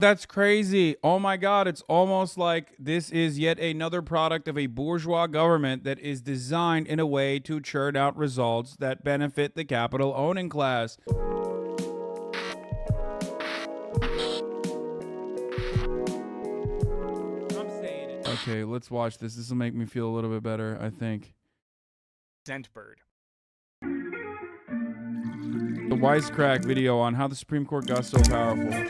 That's crazy. Oh my God. It's almost like this is yet another product of a bourgeois government that is designed in a way to churn out results that benefit the capital owning class. I'm saying it. Okay, let's watch this. This will make me feel a little bit better, I think. Bird. The Wisecrack video on how the Supreme Court got so powerful.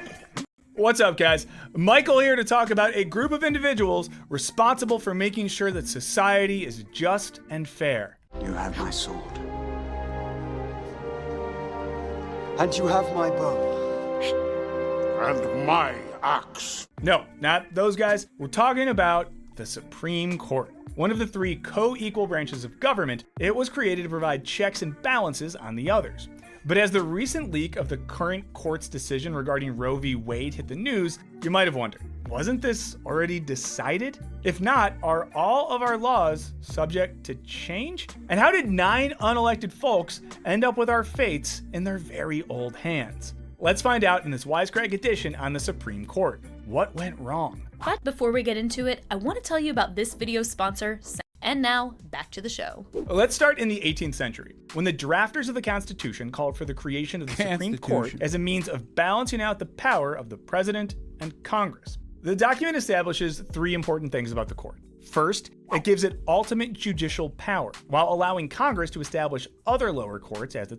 What's up, guys? Michael here to talk about a group of individuals responsible for making sure that society is just and fair. You have my sword. And you have my bow. And my axe. No, not those guys. We're talking about the Supreme Court. One of the three co-equal branches of government, it was created to provide checks and balances on the others. But as the recent leak of the current court's decision regarding Roe v. Wade hit the news, you might have wondered, wasn't this already decided? If not, are all of our laws subject to change? And how did 9 unelected folks end up with our fates in their very old hands? Let's find out in this Wisecrack edition on the Supreme Court. What went wrong? But before we get into it, I want to tell you about this video's sponsor. And now, back to the show. Let's start in the 18th century, when the drafters of the Constitution called for the creation of the Supreme Court as a means of balancing out the power of the President and Congress. The document establishes 3 important things about the court. First, it gives it ultimate judicial power, while allowing Congress to establish other lower courts as the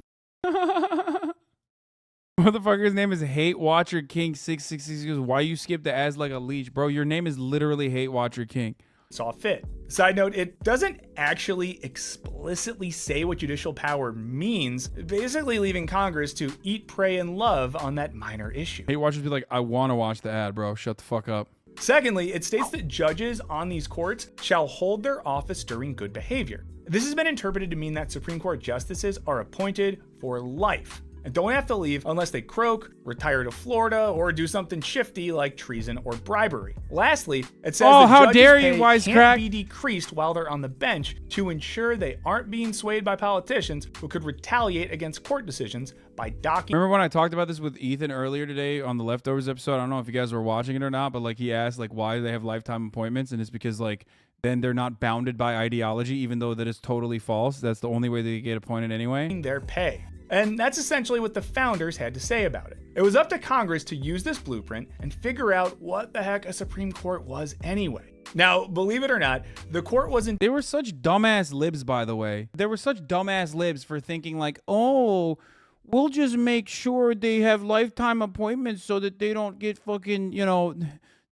Motherfucker's name is Hate Watcher King 666. He goes, why you skip the as like a leech? Bro, your name is literally Hate Watcher King. saw fit. Side note, it doesn't actually explicitly say what judicial power means, basically leaving Congress to eat, pray, and love on that minor issue. Hate Watchers be like, I want to watch the ad, bro. Shut the fuck up. Secondly, it states that judges on these courts shall hold their office during good behavior. This has been interpreted to mean that Supreme Court justices are appointed for life and don't have to leave unless they croak, retire to Florida, or do something shifty like treason or bribery. Lastly, it says that how judges' dare you, pay Wisecrack. can't be decreased while they're on the bench to ensure they aren't being swayed by politicians who could retaliate against court decisions by docking. Remember when I talked about this with Ethan earlier today on the Leftovers episode? I don't know if you guys were watching it or not, but like he asked like why do they have lifetime appointments, and it's because like then they're not bounded by ideology, even though that is totally false. That's the only way they get appointed anyway. Their pay. And that's essentially what the founders had to say about it. It was up to Congress to use this blueprint and figure out what the heck a Supreme Court was anyway. Now, believe it or not, the court wasn't. They were such dumbass libs, by the way. They were such dumbass libs for thinking like, oh, we'll just make sure they have lifetime appointments so that they don't get fucking, you know,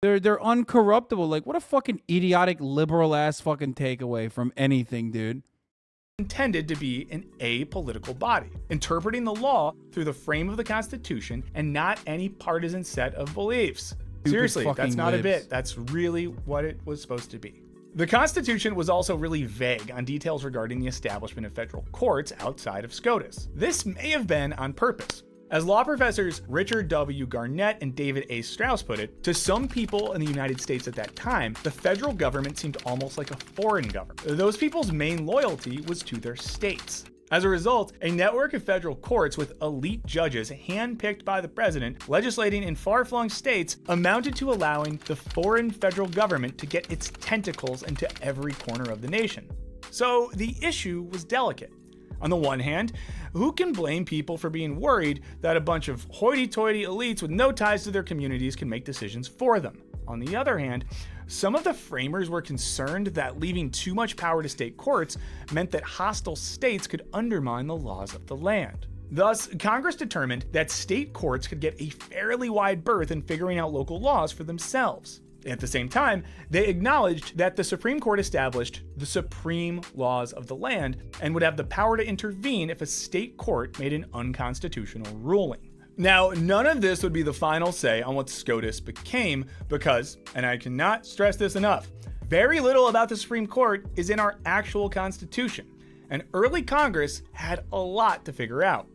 they're uncorruptible. Like, what a fucking idiotic liberal ass fucking takeaway from anything, dude. Intended to be an apolitical body, interpreting the law through the frame of the Constitution and not any partisan set of beliefs. Seriously, that's not a bit. That's really what it was supposed to be. The Constitution was also really vague on details regarding the establishment of federal courts outside of SCOTUS. This may have been on purpose. As law professors Richard W. Garnett and David A. Strauss put it, to some people in the United States at that time, the federal government seemed almost like a foreign government. Those people's main loyalty was to their states. As a result, a network of federal courts with elite judges handpicked by the president, legislating in far-flung states, amounted to allowing the foreign federal government to get its tentacles into every corner of the nation. So the issue was delicate. On the one hand, who can blame people for being worried that a bunch of hoity-toity elites with no ties to their communities can make decisions for them? On the other hand, some of the framers were concerned that leaving too much power to state courts meant that hostile states could undermine the laws of the land. Thus, Congress determined that state courts could get a fairly wide berth in figuring out local laws for themselves. At the same time, they acknowledged that the Supreme Court established the supreme laws of the land and would have the power to intervene if a state court made an unconstitutional ruling. Now, none of this would be the final say on what SCOTUS became because, and I cannot stress this enough, very little about the Supreme Court is in our actual Constitution, and early Congress had a lot to figure out,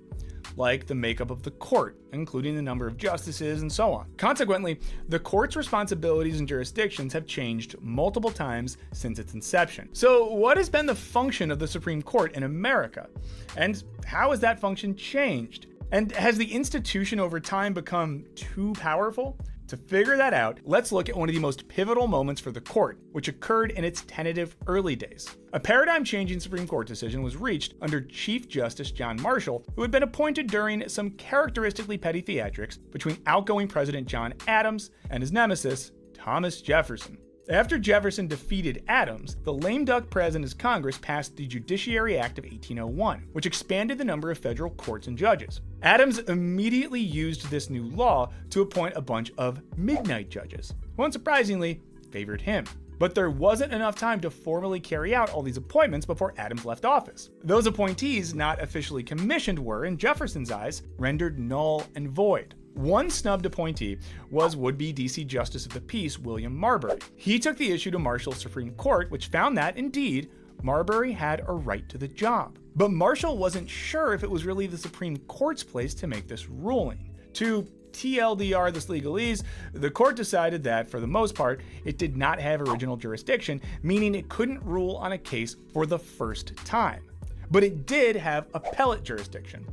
like the makeup of the court, including the number of justices and so on. Consequently, the court's responsibilities and jurisdictions have changed multiple times since its inception. So what has been the function of the Supreme Court in America? And how has that function changed? And has the institution over time become too powerful? To figure that out, let's look at one of the most pivotal moments for the court, which occurred in its tentative early days. A paradigm-changing Supreme Court decision was reached under Chief Justice John Marshall, who had been appointed during some characteristically petty theatrics between outgoing President John Adams and his nemesis, Thomas Jefferson. After Jefferson defeated Adams, the lame duck president's Congress passed the Judiciary Act of 1801, which expanded the number of federal courts and judges. Adams immediately used this new law to appoint a bunch of midnight judges, who unsurprisingly favored him. But there wasn't enough time to formally carry out all these appointments before Adams left office. Those appointees not officially commissioned were, in Jefferson's eyes, rendered null and void. One snubbed appointee was would-be DC Justice of the Peace William Marbury. He took the issue to Marshall's Supreme Court, which found that, indeed, Marbury had a right to the job. But Marshall wasn't sure if it was really the Supreme Court's place to make this ruling. To TLDR this legalese, the court decided that, for the most part, it did not have original jurisdiction, meaning it couldn't rule on a case for the first time. But it did have appellate jurisdiction.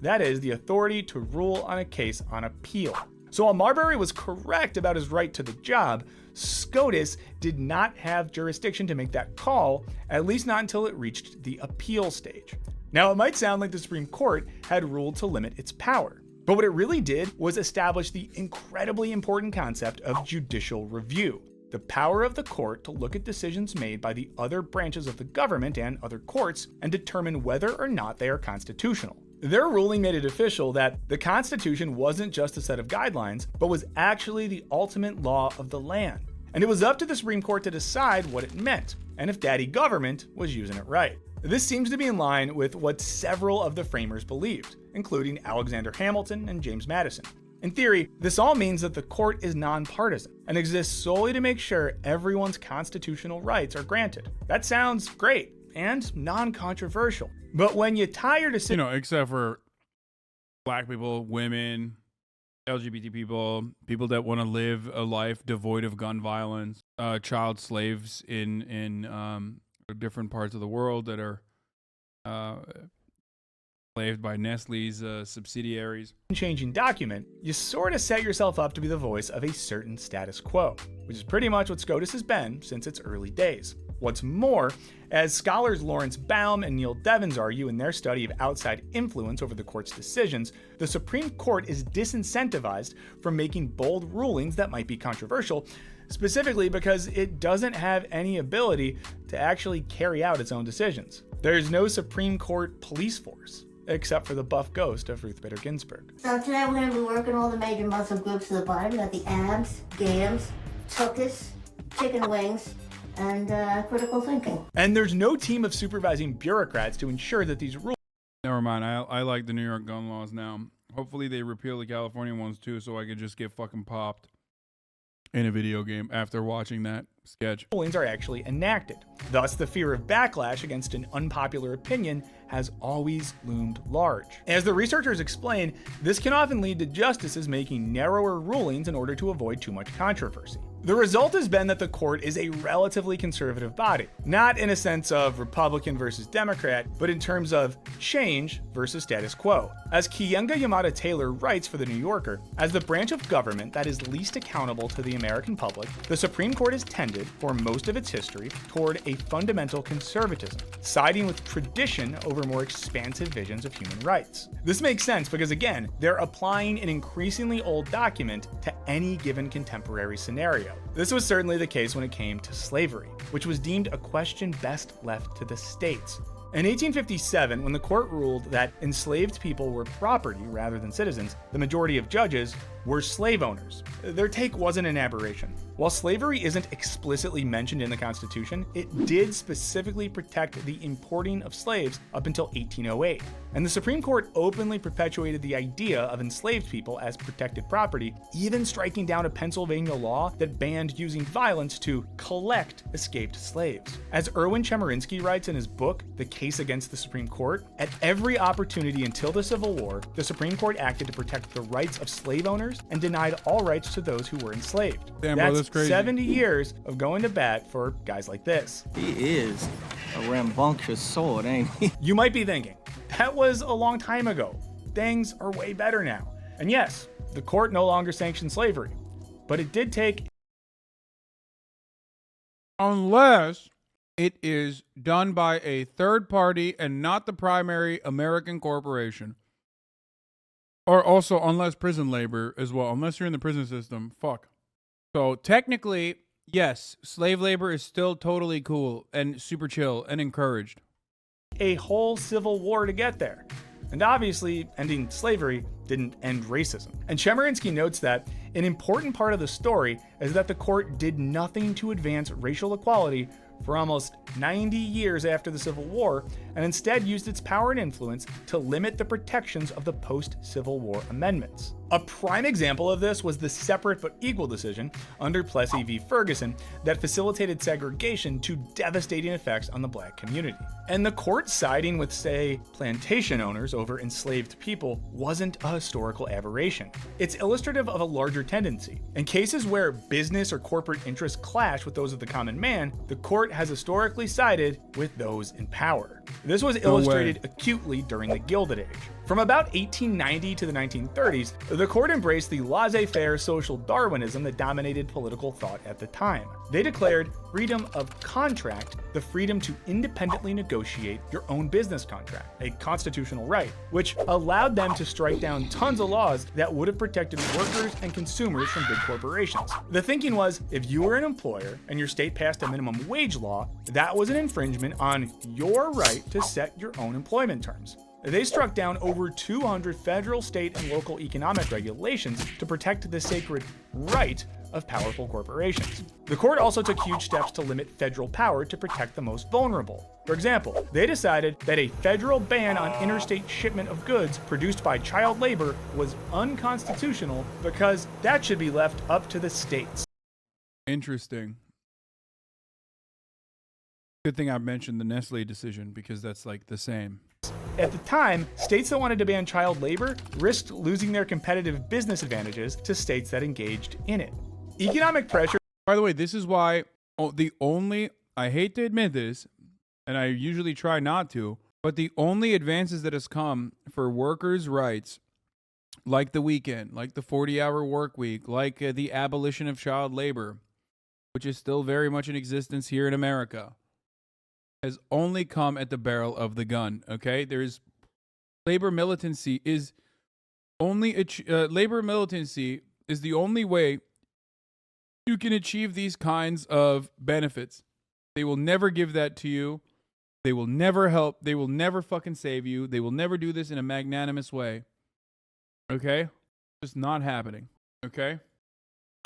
That is, the authority to rule on a case on appeal. So while Marbury was correct about his right to the job, SCOTUS did not have jurisdiction to make that call, at least not until it reached the appeal stage. Now, it might sound like the Supreme Court had ruled to limit its power, but what it really did was establish the incredibly important concept of judicial review, the power of the court to look at decisions made by the other branches of the government and other courts and determine whether or not they are constitutional. Their ruling made it official that the Constitution wasn't just a set of guidelines, but was actually the ultimate law of the land. And it was up to the Supreme Court to decide what it meant, and if daddy government was using it right. This seems to be in line with what several of the framers believed, including Alexander Hamilton and James Madison. In theory, this all means that the court is nonpartisan and exists solely to make sure everyone's constitutional rights are granted. That sounds great and non-controversial. But when you tie your decision, except for black people, women, LGBT people, people that want to live a life devoid of gun violence, child slaves in different parts of the world that are enslaved by Nestle's subsidiaries. Changing document, you sort of set yourself up to be the voice of a certain status quo, which is pretty much what SCOTUS has been since its early days. What's more, as scholars Lawrence Baum and Neil Devins argue in their study of outside influence over the court's decisions, the Supreme Court is disincentivized from making bold rulings that might be controversial, specifically because it doesn't have any ability to actually carry out its own decisions. There's no Supreme Court police force, except for the buff ghost of Ruth Bader Ginsburg. So today we're going to be working all the major muscle groups of the body. We got the abs, gams, tuchus, chicken wings, and critical thinking. And there's no team of supervising bureaucrats to ensure that these rules... Never mind, I like the New York gun laws now. Hopefully they repeal the California ones too, so I could just get fucking popped in a video game after watching that sketch. Rulings are actually enacted. Thus, the fear of backlash against an unpopular opinion has always loomed large. As the researchers explain, this can often lead to justices making narrower rulings in order to avoid too much controversy. The result has been that the court is a relatively conservative body, not in a sense of Republican versus Democrat, but in terms of change versus status quo. As Kiyenga Yamada Taylor writes for The New Yorker, as the branch of government that is least accountable to the American public, the Supreme Court has tended, for most of its history, toward a fundamental conservatism, siding with tradition over more expansive visions of human rights. This makes sense because, again, they're applying an increasingly old document to any given contemporary scenario. This was certainly the case when it came to slavery, which was deemed a question best left to the states. In 1857, when the court ruled that enslaved people were property rather than citizens, the majority of judges were slave owners. Their take wasn't an aberration. While slavery isn't explicitly mentioned in the Constitution, it did specifically protect the importing of slaves up until 1808. And the Supreme Court openly perpetuated the idea of enslaved people as protected property, even striking down a Pennsylvania law that banned using violence to collect escaped slaves. As Erwin Chemerinsky writes in his book, The Case Against the Supreme Court, at every opportunity until the Civil War, the Supreme Court acted to protect the rights of slave owners and denied all rights to those who were enslaved. Damn, bro, that's crazy. 70 years of going to bat for guys like this. He is a rambunctious sword, ain't he? You might be thinking, that was a long time ago. Things are way better now. And yes, the court no longer sanctions slavery. but it did take Unless it is done by a third party and not the primary American corporation. Or also, unless prison labor as well. Unless you're in the prison system, fuck. So technically, yes, slave labor is still totally cool and super chill and encouraged. a whole civil war to get there. And obviously, ending slavery didn't end racism. And Chemerinsky notes that an important part of the story is that the court did nothing to advance racial equality for almost 90 years after the Civil War, and instead used its power and influence to limit the protections of the post-Civil War amendments. A prime example of this was the separate but equal decision under Plessy v. Ferguson that facilitated segregation to devastating effects on the black community. And the court siding with, say, plantation owners over enslaved people wasn't a historical aberration. It's illustrative of a larger tendency. In cases where business or corporate interests clash with those of the common man, the court has historically sided with those in power. This was illustrated acutely during the Gilded Age. From about 1890 to the 1930s, the court embraced the laissez-faire social Darwinism that dominated political thought at the time. They declared freedom of contract the freedom to independently negotiate your own business contract, a constitutional right, which allowed them to strike down tons of laws that would have protected workers and consumers from big corporations. The thinking was, if you were an employer and your state passed a minimum wage law, that was an infringement on your right to set your own employment terms. They struck down over 200 federal, state, and local economic regulations to protect the sacred right of powerful corporations. The court also took huge steps to limit federal power to protect the most vulnerable. For example, they decided that a federal ban on interstate shipment of goods produced by child labor was unconstitutional because that should be left up to the states. Interesting. Good thing I mentioned the Nestle decision because that's like the same. At the time, states that wanted to ban child labor risked losing their competitive business advantages to states that engaged in it. Economic pressure. By the way, this is why I hate to admit this, and I usually try not to, but the only advances that has come for workers' rights, like the weekend, like the 40-hour work week, like the abolition of child labor, which is still very much in existence here in America, has only come at the barrel of the gun. Okay, there's labor militancy is only labor militancy is the only way you can achieve these kinds of benefits. They will never give that to you. They will never help. They will never fucking save you. They will never do this in a magnanimous way. Okay, just not happening. Okay.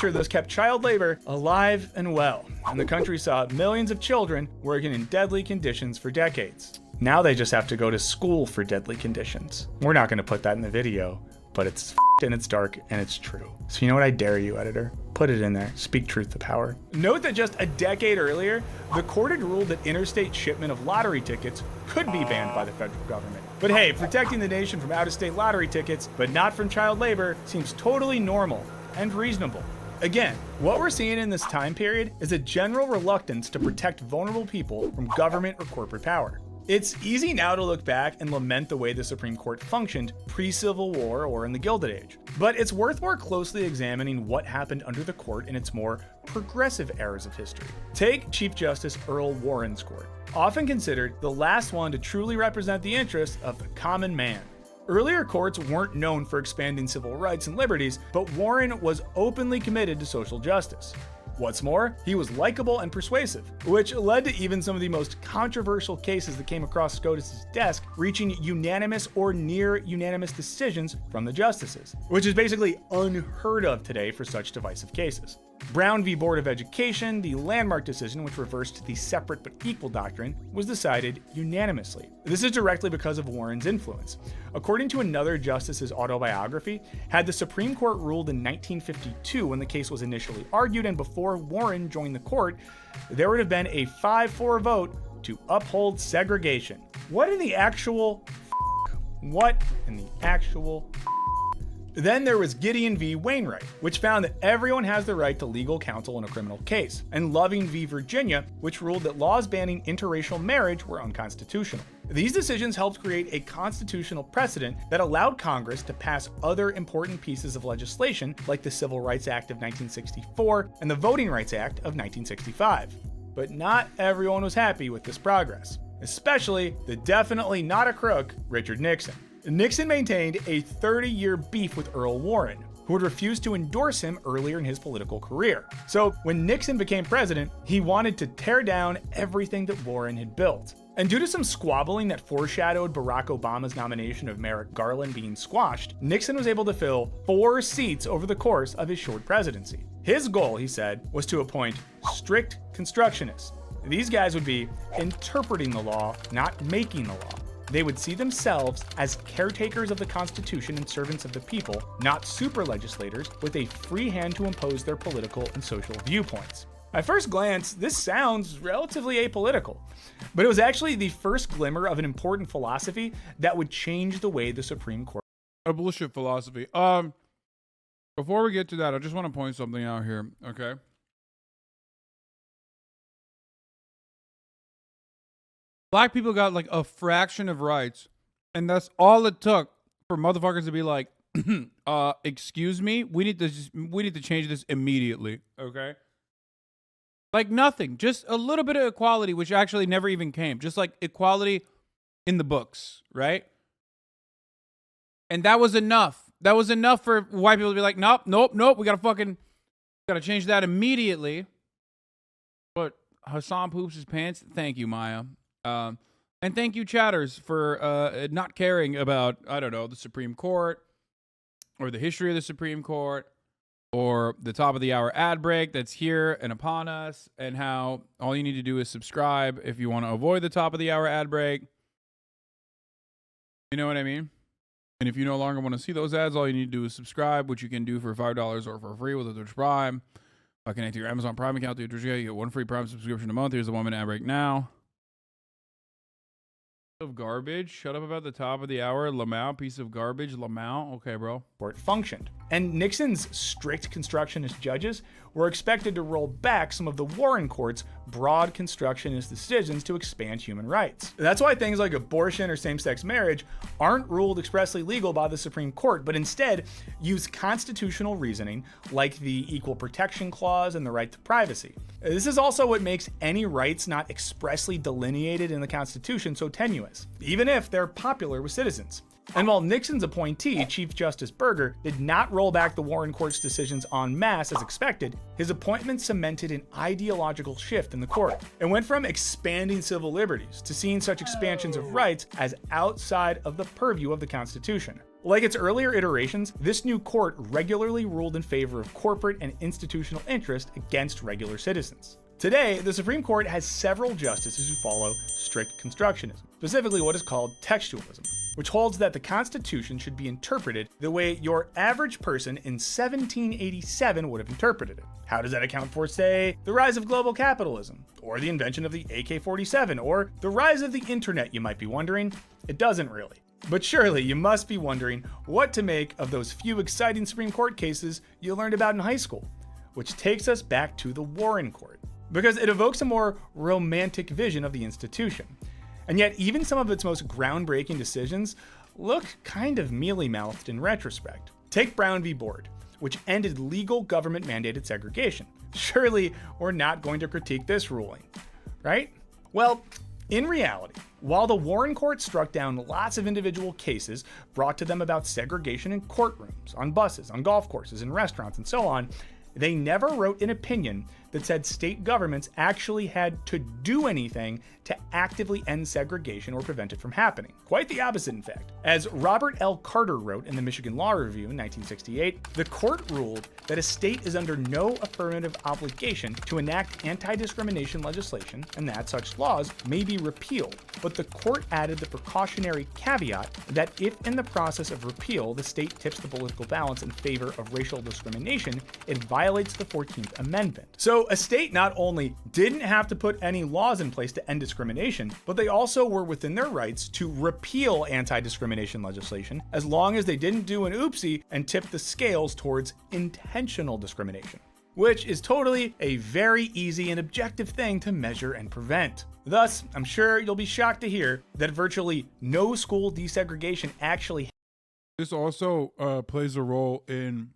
This kept child labor alive and well, and the country saw millions of children working in deadly conditions for decades. Now they just have to go to school for deadly conditions. We're not going to put that in the video, but it's and it's dark and it's true. So you know what? I dare you, editor. Put it in there. Speak truth to power. Note that just a decade earlier, the court had ruled that interstate shipment of lottery tickets could be banned by the federal government. But hey, protecting the nation from out-of-state lottery tickets, but not from child labor, seems totally normal and reasonable. Again, what we're seeing in this time period is a general reluctance to protect vulnerable people from government or corporate power. It's easy now to look back and lament the way the Supreme Court functioned pre-Civil War or in the Gilded Age, but it's worth more closely examining what happened under the court in its more progressive eras of history. Take Chief Justice Earl Warren's court, often considered the last one to truly represent the interests of the common man. Earlier courts weren't known for expanding civil rights and liberties, but Warren was openly committed to social justice. What's more, he was likable and persuasive, which led to even some of the most controversial cases that came across SCOTUS's desk reaching unanimous or near unanimous decisions from the justices, which is basically unheard of today for such divisive cases. Brown v. Board of Education, the landmark decision which reversed the separate but equal doctrine, was decided unanimously. This is directly because of Warren's influence. According to another justice's autobiography, had the Supreme Court ruled in 1952 when the case was initially argued and before Warren joined the court, there would have been a 5-4 vote to uphold segregation. What in the actual Then there was Gideon v. Wainwright, which found that everyone has the right to legal counsel in a criminal case, and Loving v. Virginia, which ruled that laws banning interracial marriage were unconstitutional. These decisions helped create a constitutional precedent that allowed Congress to pass other important pieces of legislation like the Civil Rights Act of 1964 and the Voting Rights Act of 1965. But not everyone was happy with this progress, especially the definitely not a crook Richard Nixon. Nixon maintained a 30-year beef with Earl Warren, who had refused to endorse him earlier in his political career. So when Nixon became president, he wanted to tear down everything that Warren had built. And due to some squabbling that foreshadowed Barack Obama's nomination of Merrick Garland being squashed, Nixon was able to fill 4 seats over the course of his short presidency. His goal, he said, was to appoint strict constructionists. These guys would be interpreting the law, not making the law. They would see themselves as caretakers of the Constitution and servants of the people, not super legislators with a free hand to impose their political and social viewpoints. At first glance, this sounds relatively apolitical, but it was actually the first glimmer of an important philosophy that would change the way the Supreme Court. Abolition philosophy. Before we get to that, I just want to point something out here, okay? Black people got like a fraction of rights, and that's all it took for motherfuckers to be like, excuse me, we need to change this immediately, okay? Like nothing, just a little bit of equality, which actually never even came. Just like equality in the books, right? And that was enough. That was enough for white people to be like, nope, we gotta change that immediately. But Hasan poops his pants. Thank you, Maya. And thank you, chatters, for not caring about, I don't know, the Supreme Court or the history of the Supreme Court or the top of the hour ad break that's here and upon us, and how all you need to do is subscribe if you want to avoid the top of the hour ad break. You know what I mean? And if you no longer want to see those ads, all you need to do is subscribe, which you can do for $5 or for free with a Twitch Prime. Connect to your Amazon Prime account to your Twitch account. You get 1 free Prime subscription a month. Here's the 1-minute ad break now. Of garbage. Shut up about the top of the hour. Lamau, piece of garbage. Lamau. Okay, bro. Court functioned. And Nixon's strict constructionist judges were expected to roll back some of the Warren Court's broad constructionist decisions to expand human rights. That's why things like abortion or same-sex marriage aren't ruled expressly legal by the Supreme Court, but instead use constitutional reasoning like the Equal Protection Clause and the right to privacy. This is also what makes any rights not expressly delineated in the Constitution so tenuous, even if they're popular with citizens. And while Nixon's appointee, Chief Justice Burger, did not roll back the Warren Court's decisions en masse as expected, his appointment cemented an ideological shift in the court. It went from expanding civil liberties to seeing such expansions of rights as outside of the purview of the Constitution. Like its earlier iterations, this new court regularly ruled in favor of corporate and institutional interest against regular citizens. Today, the Supreme Court has several justices who follow strict constructionism, specifically what is called textualism, which holds that the Constitution should be interpreted the way your average person in 1787 would have interpreted it. How does that account for, say, the rise of global capitalism, or the invention of the AK-47, or the rise of the internet, you might be wondering? It doesn't really. But surely you must be wondering what to make of those few exciting Supreme Court cases you learned about in high school, which takes us back to the Warren Court, because it evokes a more romantic vision of the institution. And yet even some of its most groundbreaking decisions look kind of mealy-mouthed in retrospect. Take Brown v. Board, which ended legal government-mandated segregation. Surely we're not going to critique this ruling, right? Well, in reality, while the Warren Court struck down lots of individual cases brought to them about segregation in courtrooms, on buses, on golf courses, in restaurants, and so on, they never wrote an opinion that said state governments actually had to do anything to actively end segregation or prevent it from happening. Quite the opposite, in fact. As Robert L. Carter wrote in the Michigan Law Review in 1968, the court ruled that a state is under no affirmative obligation to enact anti-discrimination legislation and that such laws may be repealed. But the court added the precautionary caveat that if in the process of repeal the state tips the political balance in favor of racial discrimination, it violates the 14th Amendment. So a state not only didn't have to put any laws in place to end discrimination, but they also were within their rights to repeal anti-discrimination legislation as long as they didn't do an oopsie and tip the scales towards intentional discrimination, which is totally a very easy and objective thing to measure and prevent. Thus, I'm sure you'll be shocked to hear that virtually no school desegregation actually. This also plays a role in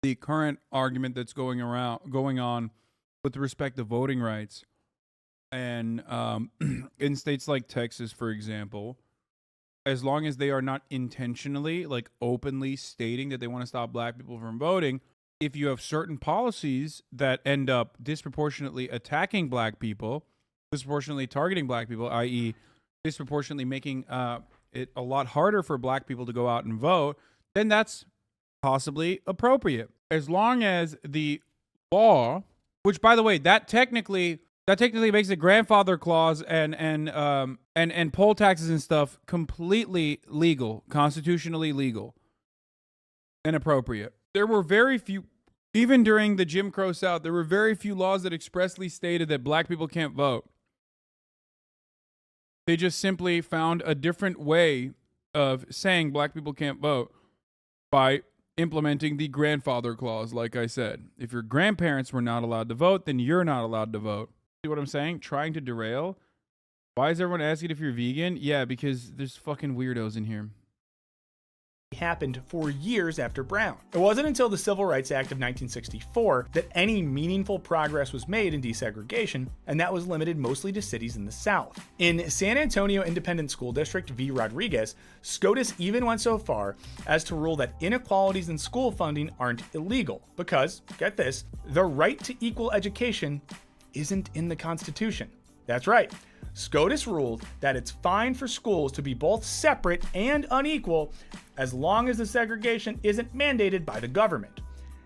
the current argument that's going on with respect to voting rights. And in states like Texas, for example, as long as they are not intentionally, like openly stating that they want to stop black people from voting, if you have certain policies that end up disproportionately attacking black people, disproportionately targeting black people, i.e. disproportionately making it a lot harder for black people to go out and vote, then that's possibly appropriate. As long as the law, which by the way, that technically makes the grandfather clause and poll taxes and stuff completely legal, constitutionally legal and appropriate. There were very few, even during the Jim Crow South, there were very few laws that expressly stated that black people can't vote. They just simply found a different way of saying black people can't vote by implementing the grandfather clause, like I said. If your grandparents were not allowed to vote, then you're not allowed to vote. See what I'm saying? Trying to derail. Why is everyone asking if you're vegan? Yeah, because there's fucking weirdos in here. Happened for years after Brown. It wasn't until the Civil Rights Act of 1964 that any meaningful progress was made in desegregation, and that was limited mostly to cities in the South. In San Antonio Independent School District v. Rodriguez, SCOTUS even went so far as to rule that inequalities in school funding aren't illegal because, get this, the right to equal education isn't in the Constitution. That's right. SCOTUS ruled that it's fine for schools to be both separate and unequal as long as the segregation isn't mandated by the government.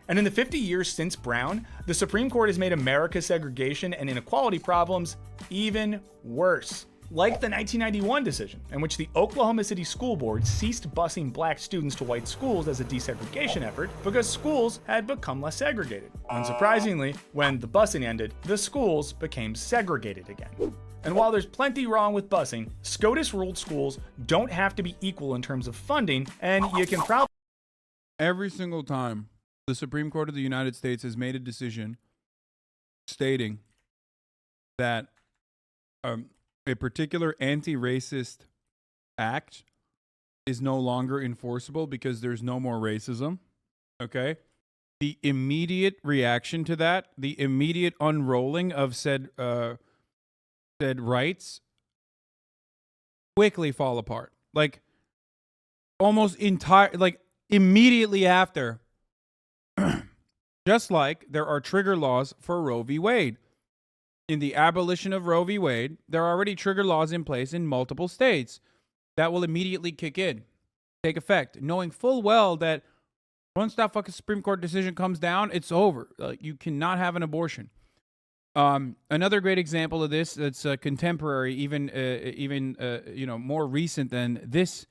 And in the 50 years since Brown, the Supreme Court has made America's segregation and inequality problems even worse. Like the 1991 decision, in which the Oklahoma City School Board ceased busing black students to white schools as a desegregation effort because schools had become less segregated. Unsurprisingly, when the busing ended, the schools became segregated again. And while there's plenty wrong with busing, SCOTUS ruled schools don't have to be equal in terms of funding, and you can probably... Every single time the Supreme Court of the United States has made a decision stating that a particular anti-racist act is no longer enforceable because there's no more racism, okay? The immediate reaction to that, the immediate unrolling of said rights quickly fall apart. Like almost immediately after. Just like there are trigger laws for Roe v. Wade. In the abolition of Roe v. Wade, there are already trigger laws in place in multiple states that will immediately kick in, take effect, knowing full well that once that fucking Supreme Court decision comes down, it's over. You cannot have an abortion. Another great example of this that's contemporary, even more recent than this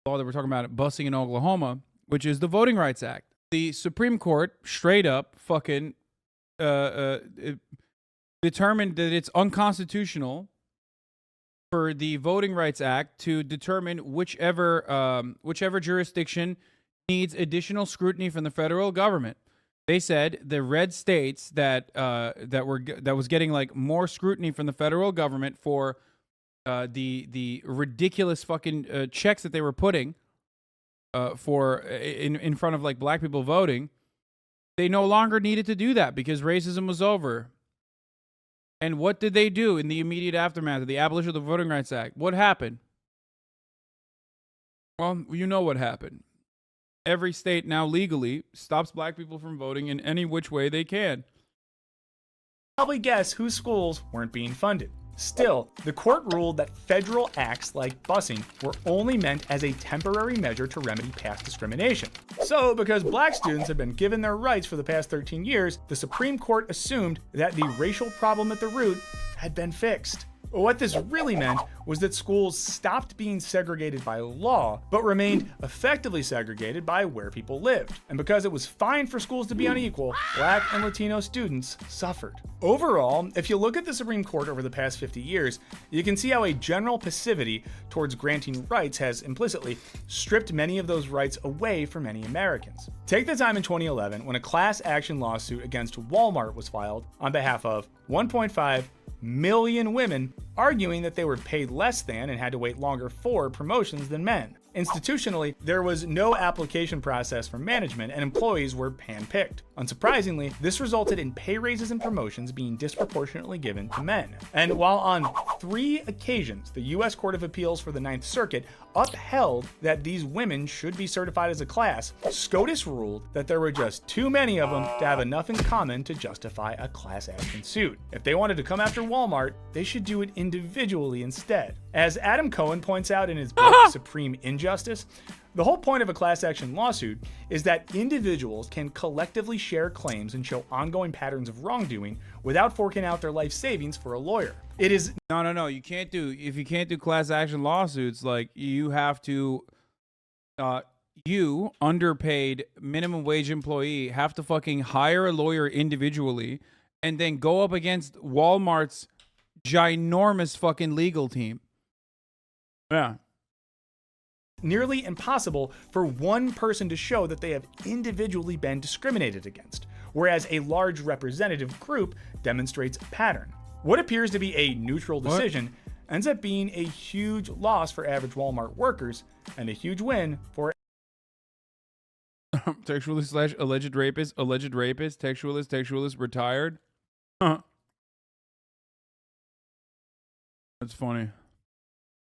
law that we're talking about, busing in Oklahoma, which is the Voting Rights Act. The Supreme Court straight up fucking determined that it's unconstitutional for the Voting Rights Act to determine whichever jurisdiction needs additional scrutiny from the federal government. They said the red states that was getting like more scrutiny from the federal government for the ridiculous fucking checks that they were putting for in front of like black people voting, they no longer needed to do that because racism was over. And what did they do in the immediate aftermath of the abolition of the Voting Rights Act? What happened? Well, you know what happened. Every state now legally stops black people from voting in any which way they can. Probably guess whose schools weren't being funded. Still, the court ruled that federal acts like busing were only meant as a temporary measure to remedy past discrimination. So, because black students had been given their rights for the past 13 years, the Supreme Court assumed that the racial problem at the root had been fixed. What this really meant was that schools stopped being segregated by law, but remained effectively segregated by where people lived. And because it was fine for schools to be unequal, black and Latino students suffered. Overall, if you look at the Supreme Court over the past 50 years, you can see how a general passivity towards granting rights has implicitly stripped many of those rights away from many Americans. Take the time in 2011 when a class action lawsuit against Walmart was filed on behalf of 1.5 million women, arguing that they were paid less than and had to wait longer for promotions than men. Institutionally, there was no application process for management and employees were handpicked. Unsurprisingly, this resulted in pay raises and promotions being disproportionately given to men. And while on 3 occasions the U.S. Court of Appeals for the Ninth Circuit upheld that these women should be certified as a class, SCOTUS ruled that there were just too many of them to have enough in common to justify a class action suit. If they wanted to come after Walmart, they should do it individually instead. As Adam Cohen points out in his book, Supreme Injustice, the whole point of a class action lawsuit is that individuals can collectively share claims and show ongoing patterns of wrongdoing without forking out their life savings for a lawyer. It is No. You can't do, if you can't do class action lawsuits, like you have to, you, underpaid minimum wage employee, have to fucking hire a lawyer individually and then go up against Walmart's ginormous fucking legal team. Yeah. nearly impossible for one person to show that they have individually been discriminated against, whereas a large representative group demonstrates a pattern. What appears to be a neutral decision ends up being a huge loss for average Walmart workers and a huge win for textualist / alleged rapist, textualist, retired. Huh. That's funny.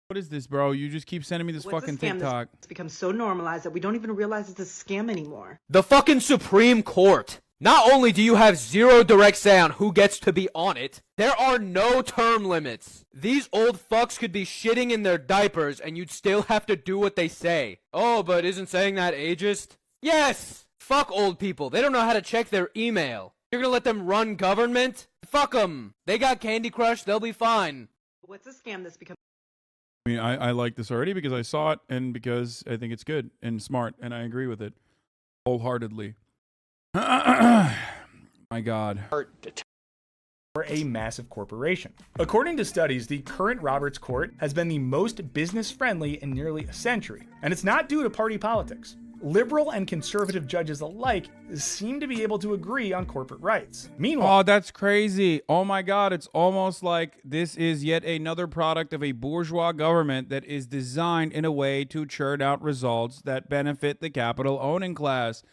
What is this, bro? You just keep sending me this fucking TikTok. It's become so normalized that we don't even realize it's a scam anymore. The fucking Supreme Court. Not only do you have zero direct say on who gets to be on it, there are no term limits. These old fucks could be shitting in their diapers and you'd still have to do what they say. Oh, but isn't saying that ageist? Yes! Fuck old people. They don't know how to check their email. You're gonna let them run government? Fuck them. They got Candy Crush, they'll be fine. What's a scam that's become... I mean, I like this already because I saw it and because I think it's good and smart and I agree with it wholeheartedly. My God. For a massive corporation. According to studies, the current Roberts Court has been the most business-friendly in nearly a century, and it's not due to party politics. Liberal and conservative judges alike seem to be able to agree on corporate rights. Meanwhile, oh, that's crazy. Oh my God, it's almost like this is yet another product of a bourgeois government that is designed in a way to churn out results that benefit the capital owning class,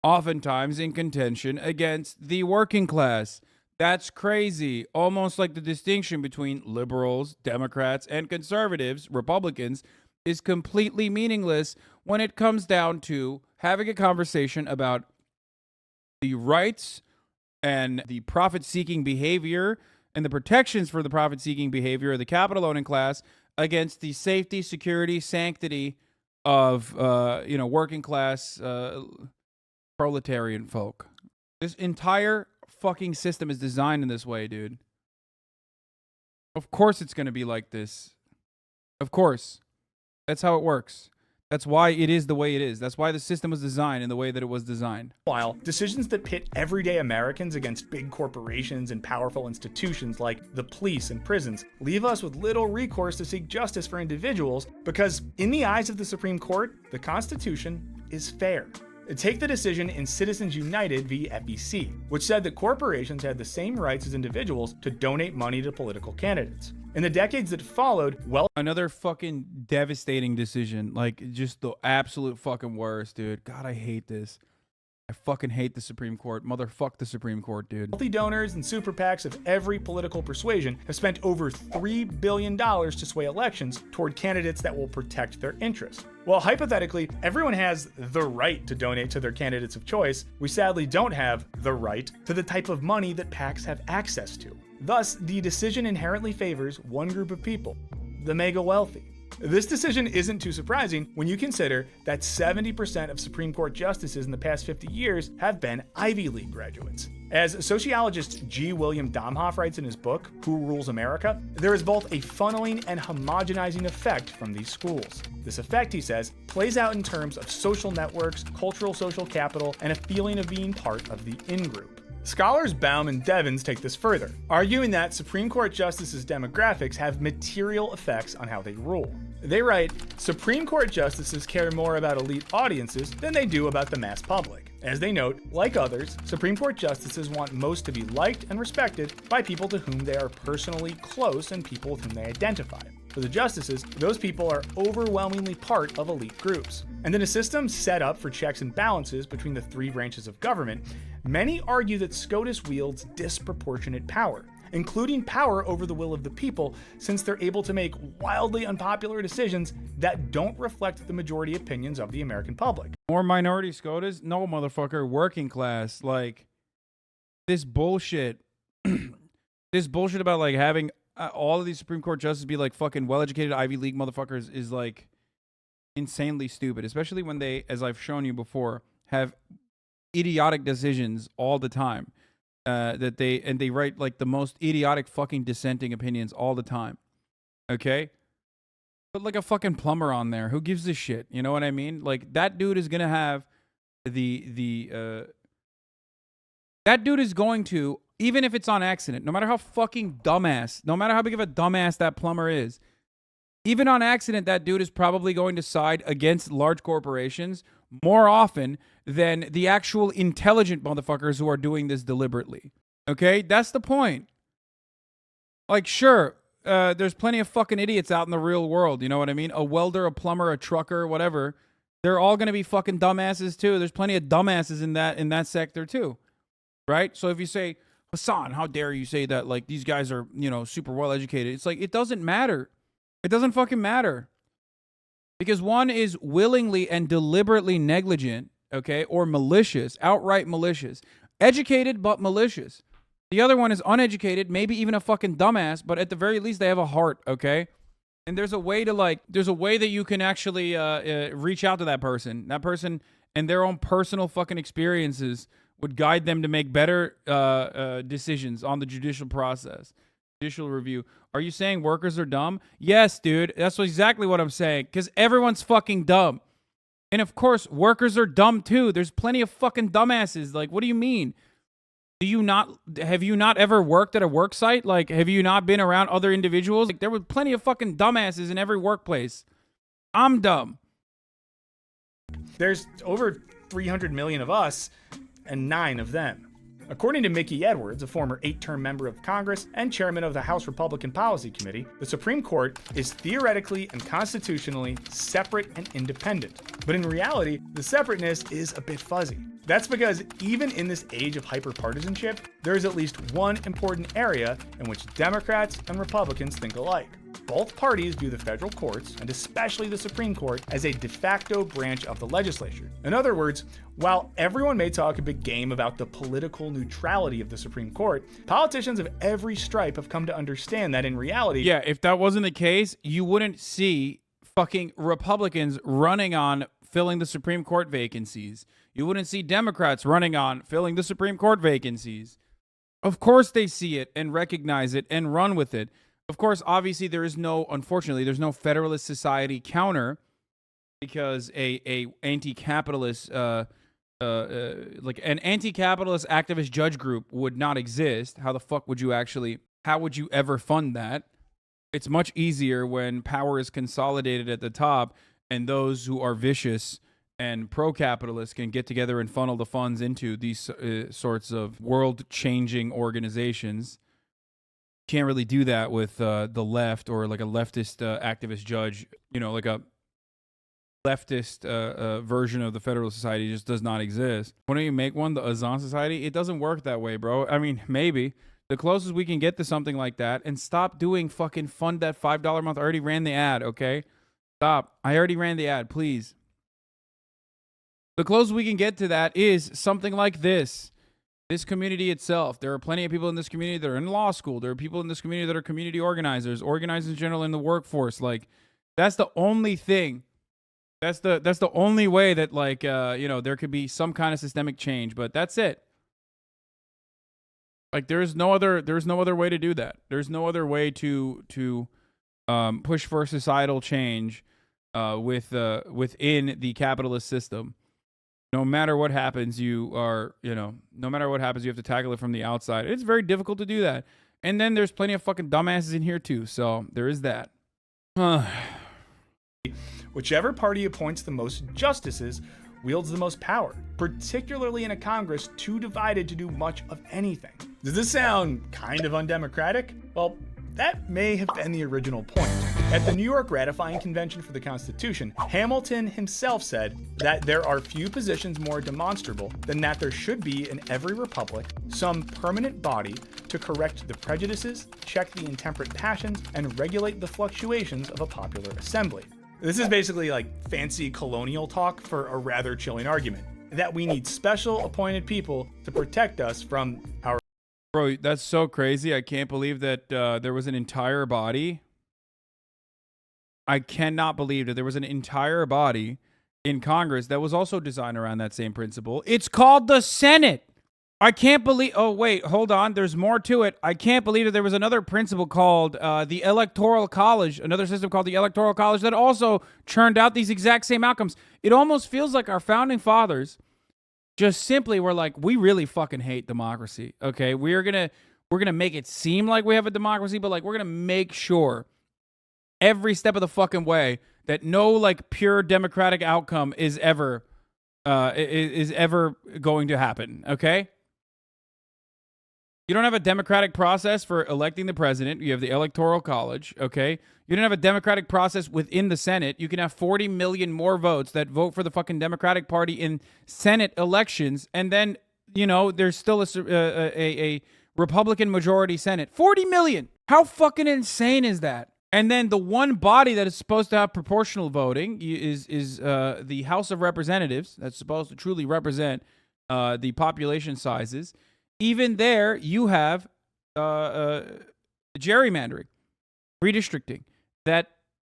oftentimes in contention against the working class. That's crazy. Almost like the distinction between liberals, Democrats, and conservatives, Republicans, is completely meaningless when it comes down to having a conversation about the rights and the profit-seeking behavior and the protections for the profit-seeking behavior of the capital-owning class against the safety, security, sanctity of, working class proletarian folk. This entire fucking system is designed in this way, dude. Of course it's going to be like this. Of course. That's how it works. That's why it is the way it is. That's why the system was designed in the way that it was designed. While decisions that pit everyday Americans against big corporations and powerful institutions like the police and prisons leave us with little recourse to seek justice for individuals because, in the eyes of the Supreme Court, the Constitution is fair. Take the decision in Citizens United v. FEC, which said that corporations had the same rights as individuals to donate money to political candidates. In the decades that followed, another fucking devastating decision. Like, just the absolute fucking worst, dude. God, I hate this. I fucking hate the Supreme Court. Motherfuck the Supreme Court, dude. Wealthy donors and super PACs of every political persuasion have spent over $3 billion to sway elections toward candidates that will protect their interests. While hypothetically, everyone has the right to donate to their candidates of choice, we sadly don't have the right to the type of money that PACs have access to. Thus, the decision inherently favors one group of people, the mega wealthy. This decision isn't too surprising when you consider that 70% of Supreme Court justices in the past 50 years have been Ivy League graduates. As sociologist G. William Domhoff writes in his book, Who Rules America, there is both a funneling and homogenizing effect from these schools. This effect, he says, plays out in terms of social networks, cultural social capital, and a feeling of being part of the in-group. Scholars Baum and Devins take this further, arguing that Supreme Court justices' demographics have material effects on how they rule. They write, Supreme Court justices care more about elite audiences than they do about the mass public. As they note, like others, Supreme Court justices want most to be liked and respected by people to whom they are personally close and people with whom they identify. For the justices, those people are overwhelmingly part of elite groups. And in a system set up for checks and balances between the three branches of government, many argue that SCOTUS wields disproportionate power, including power over the will of the people, since they're able to make wildly unpopular decisions that don't reflect the majority opinions of the American public. More minority SCOTUS? No, motherfucker. Working class. Like, this bullshit. This bullshit about, like, having all of these Supreme Court justices be, like, fucking well-educated Ivy League motherfuckers is, like, insanely stupid. Especially when they, as I've shown you before, have idiotic decisions all the time. They write like the most idiotic fucking dissenting opinions all the time. Okay? Put like a fucking plumber on there. Who gives a shit? You know what I mean? Like that dude is gonna have that dude is going to, even if it's on accident, no matter how fucking dumbass, no matter how big of a dumbass that plumber is, even on accident, that dude is probably going to side against large corporations more often than the actual intelligent motherfuckers who are doing this deliberately. Okay? That's the point. Like, sure, there's plenty of fucking idiots out in the real world. You know what I mean? A welder, a plumber, a trucker, whatever. They're all going to be fucking dumbasses too. There's plenty of dumbasses in that sector too. Right? So if you say, Hasan, how dare you say that, like, these guys are, you know, super well educated. It's like, it doesn't matter. It doesn't fucking matter. Because one is willingly and deliberately negligent, okay, or malicious, outright malicious. Educated, but malicious. The other one is uneducated, maybe even a fucking dumbass, but at the very least, they have a heart, okay? And there's a way to, like, there's a way that you can actually reach out to that person. That person and their own personal fucking experiences would guide them to make better decisions on the judicial process. Judicial review. Are you saying workers are dumb? Yes, dude. That's exactly what I'm saying. Because everyone's fucking dumb. And of course, workers are dumb too. There's plenty of fucking dumbasses. Like, what do you mean? Have you not ever worked at a work site? Like, have you not been around other individuals? Like, there were plenty of fucking dumbasses in every workplace. I'm dumb. There's over 300 million of us and 9 of them. According to Mickey Edwards, a former 8-term member of Congress and chairman of the House Republican Policy Committee, the Supreme Court is theoretically and constitutionally separate and independent. But in reality, the separateness is a bit fuzzy. That's because even in this age of hyperpartisanship, there is at least one important area in which Democrats and Republicans think alike. Both parties view the federal courts, and especially the Supreme Court, as a de facto branch of the legislature. In other words, while everyone may talk a big game about the political neutrality of the Supreme Court, politicians of every stripe have come to understand that in reality... Yeah, if that wasn't the case, you wouldn't see fucking Republicans running on filling the Supreme Court vacancies. You wouldn't see Democrats running on filling the Supreme Court vacancies. Of course they see it and recognize it and run with it. Of course, obviously, unfortunately, there's no Federalist Society counter because a anti-capitalist, like an anti-capitalist activist judge group would not exist. How would you ever fund that? It's much easier when power is consolidated at the top and those who are vicious and pro-capitalist can get together and funnel the funds into these sorts of world-changing organizations. Can't really do that with the left or like a leftist activist judge. You know, like a leftist version of the Federalist Society just does not exist. Why don't you make one, the Hasan Society? It doesn't work that way, bro. I mean, maybe. The closest we can get to something like that, and stop doing fucking fund that $5 a month. I already ran the ad, okay? Stop. I already ran the ad, please. The closest we can get to that is something like this. This community itself. There are plenty of people in this community that are in law school. There are people in this community that are community organizers in general in the workforce. Like, that's the only thing. That's the only way that, like, you know, there could be some kind of systemic change. But that's it. Like, there's no other way to do that. There's no other way to push for societal change within the capitalist system No matter what happens, no matter what happens, you have to tackle it from the outside. It's very difficult to do that. And then there's plenty of fucking dumbasses in here too. So there is that. Whichever party appoints the most justices wields the most power, particularly in a Congress too divided to do much of anything. Does this sound kind of undemocratic? Well, that may have been the original point. At the New York ratifying convention for the Constitution, Hamilton himself said that there are few positions more demonstrable than that there should be in every republic some permanent body to correct the prejudices, check the intemperate passions, and regulate the fluctuations of a popular assembly. This is basically like fancy colonial talk for a rather chilling argument, that we need special appointed people to protect us from our... Bro, that's so crazy. I can't believe that there was an entire body. I cannot believe that there was an entire body in Congress that was also designed around that same principle. It's called the Senate. I can't believe... Oh, wait, hold on. There's more to it. I can't believe that there was another principle called the Electoral College, another system called the Electoral College that also churned out these exact same outcomes. It almost feels like our founding fathers just simply were like, we really fucking hate democracy, okay? We're gonna make it seem like we have a democracy, but like we're gonna make sure every step of the fucking way that no like pure democratic outcome is ever going to happen, okay? You don't have a democratic process for electing the president. You have the Electoral College, okay? You don't have a democratic process within the Senate. You can have 40 million more votes that vote for the fucking Democratic Party in Senate elections, and then, there's still a Republican majority Senate. 40 million! How fucking insane is that? And then the one body that is supposed to have proportional voting is the House of Representatives. That's supposed to truly represent the population sizes. Even there, you have gerrymandering, redistricting, that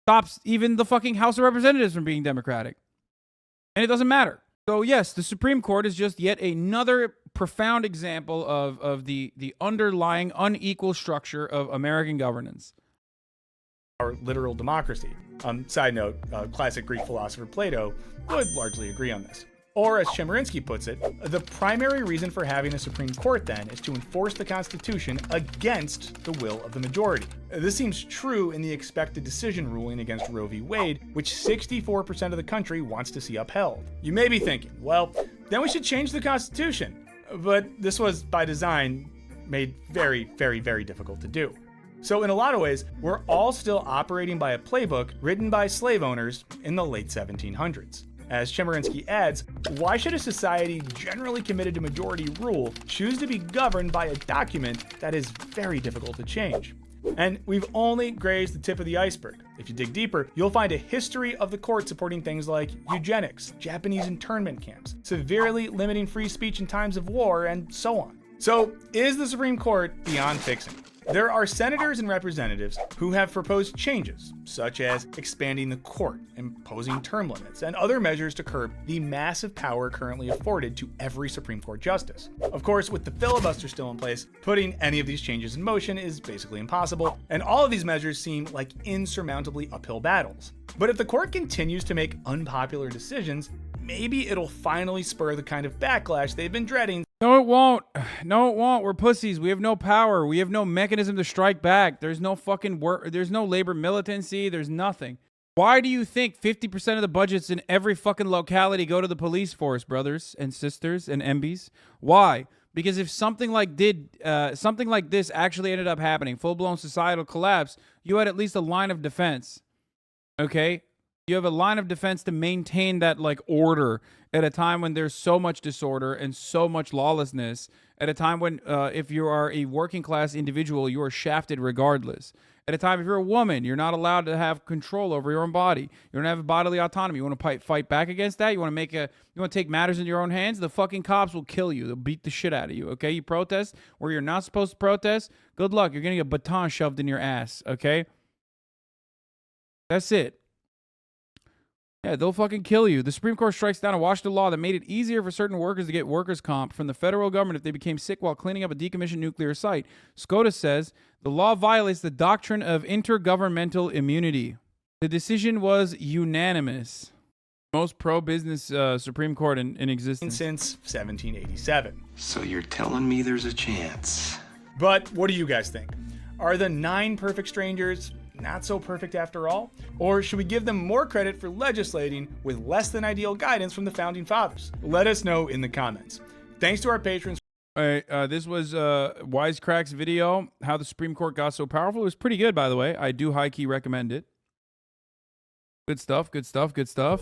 stops even the fucking House of Representatives from being democratic. And it doesn't matter. So yes, the Supreme Court is just yet another profound example of the underlying unequal structure of American governance. Our literal democracy. Side note, classic Greek philosopher Plato would largely agree on this. Or, as Chemerinsky puts it, the primary reason for having a Supreme Court, then, is to enforce the Constitution against the will of the majority. This seems true in the expected decision ruling against Roe v. Wade, which 64% of the country wants to see upheld. You may be thinking, well, then we should change the Constitution. But this was, by design, made very, very, very difficult to do. So in a lot of ways, we're all still operating by a playbook written by slave owners in the late 1700s. As Chemerinsky adds, why should a society generally committed to majority rule choose to be governed by a document that is very difficult to change? And we've only grazed the tip of the iceberg. If you dig deeper, you'll find a history of the court supporting things like eugenics, Japanese internment camps, severely limiting free speech in times of war, and so on. So, is the Supreme Court beyond fixing? There are senators and representatives who have proposed changes, such as expanding the court, imposing term limits, and other measures to curb the massive power currently afforded to every Supreme Court justice. Of course, with the filibuster still in place, putting any of these changes in motion is basically impossible, and all of these measures seem like insurmountably uphill battles. But if the court continues to make unpopular decisions, maybe it'll finally spur the kind of backlash they've been dreading. No, it won't. No, it won't. We're pussies. We have no power. We have no mechanism to strike back. There's no fucking work. There's no labor militancy. There's nothing. Why do you think 50% of the budgets in every fucking locality go to the police force, brothers and sisters and MBs? Why? Because if something like this actually ended up happening, full-blown societal collapse, you had at least a line of defense. Okay? You have a line of defense to maintain that like order at a time when there's so much disorder and so much lawlessness, at a time when if you are a working class individual, you are shafted regardless. At a time, if you're a woman, you're not allowed to have control over your own body. You don't have bodily autonomy. You want to fight back against that? You want to take matters in your own hands? The fucking cops will kill you. They'll beat the shit out of you, okay? You protest where you're not supposed to protest? Good luck. You're getting a baton shoved in your ass, okay? That's it. Yeah, they'll fucking kill you. The Supreme Court strikes down a Washington law that made it easier for certain workers to get workers' comp from the federal government if they became sick while cleaning up a decommissioned nuclear site. SCOTUS says the law violates the doctrine of intergovernmental immunity. The decision was unanimous. Most pro-business Supreme Court in existence since 1787. So you're telling me there's a chance? But what do you guys think? Are the 9 perfect strangers not so perfect after all? Or should we give them more credit for legislating with less than ideal guidance from the founding fathers? Let us know in the comments. Thanks to our patrons. All right, this was Wisecrack's video, how the Supreme Court got so powerful. It was pretty good, by the way. I do high-key recommend it. Good stuff, good stuff, good stuff.